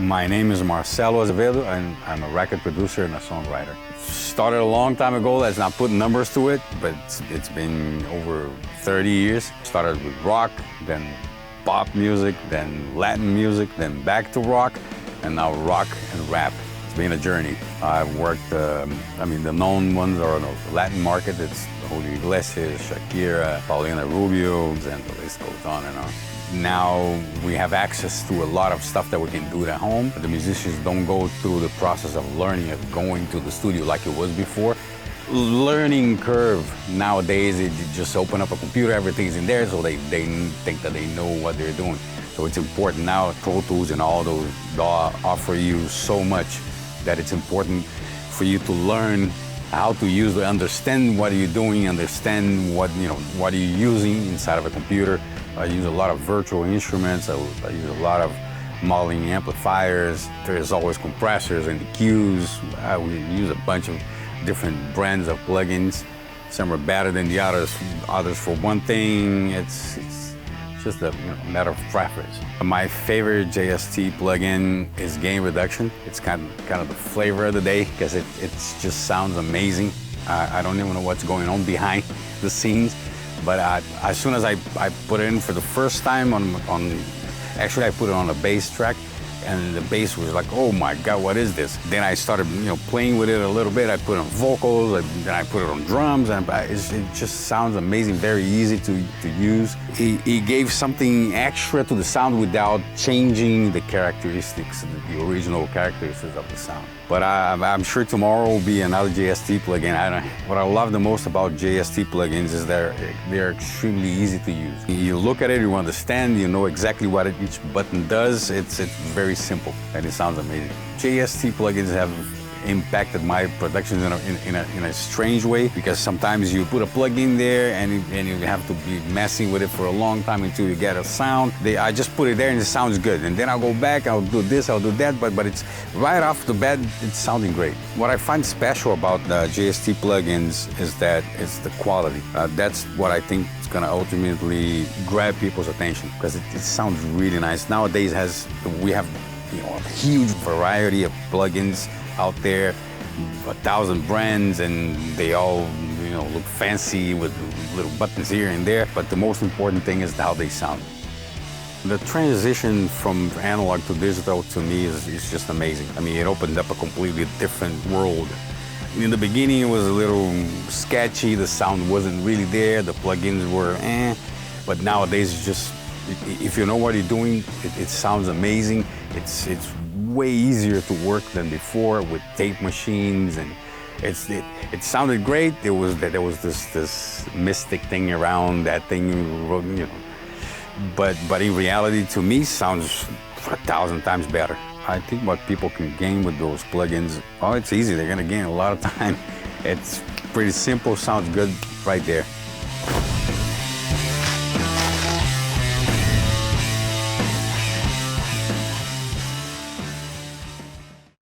My name is Marcello Azevedo, and I'm a record producer and a songwriter. Started a long time ago. Let's not put numbers to it, but it's been over 30 years. Started with rock, then pop music, then Latin music, then back to rock, and now rock and rap. It's been a journey. I've worked, the known ones are on the Latin market. It's Julio Iglesias, Shakira, Paulina Rubio, and the list goes on and on. Now we have access to a lot of stuff that we can do at home. The musicians don't go through the process of learning, of going to the studio like it was before. Learning curve nowadays, they just open up a computer, everything's in there, so they think that they know what they're doing. So it's important now, Pro Tools and all those offer you so much that it's important for you to learn how to use it, understand what you're doing, understand what are you using inside of a computer. I use a lot of virtual instruments. I use a lot of modeling amplifiers. There's always compressors and EQs. We use a bunch of different brands of plugins. Some are better than the others. Others for one thing. It's just a matter of preference. My favorite JST plugin is gain reduction. It's kind of the flavor of the day because it just sounds amazing. I don't even know what's going on behind the scenes. But as soon as I put it in for the first time actually I put it on a bass track, and the bass was like, oh my God, what is this? Then I started playing with it a little bit. I put on vocals, then I put it on drums, and it just sounds amazing, very easy to use. He gave something extra to the sound without changing the characteristics, the original characteristics of the sound. But I'm sure tomorrow will be another JST plugin. What I love the most about JST plugins is they're extremely easy to use. You look at it, you understand, you know exactly what each button does. It's very simple, and it sounds amazing. JST plugins have impacted my productions in a strange way, because sometimes you put a plugin there and you have to be messing with it for a long time until you get a sound. I just put it there and it sounds good, and then I'll go back, I'll do this, I'll do that, but it's right off the bat, it's sounding great. What I find special about the JST plugins is that it's the quality. That's what I think is going to ultimately grab people's attention, because it sounds really nice. Nowadays we have a huge variety of plugins out there, 1,000 brands, and they all look fancy with little buttons here and there, but the most important thing is how they sound. The transition from analog to digital, to me, is just amazing. I mean, it opened up a completely different world. In the beginning, it was a little sketchy, the sound wasn't really there, the plugins were but nowadays it's just, if you know what you're doing, it sounds amazing. It's way easier to work than before with tape machines, and it sounded great. There was this mystic thing around that thing, but in reality, to me, sounds 1,000 times better. I think what people can gain with those plugins, it's easy. They're gonna gain a lot of time. It's pretty simple, sounds good right there.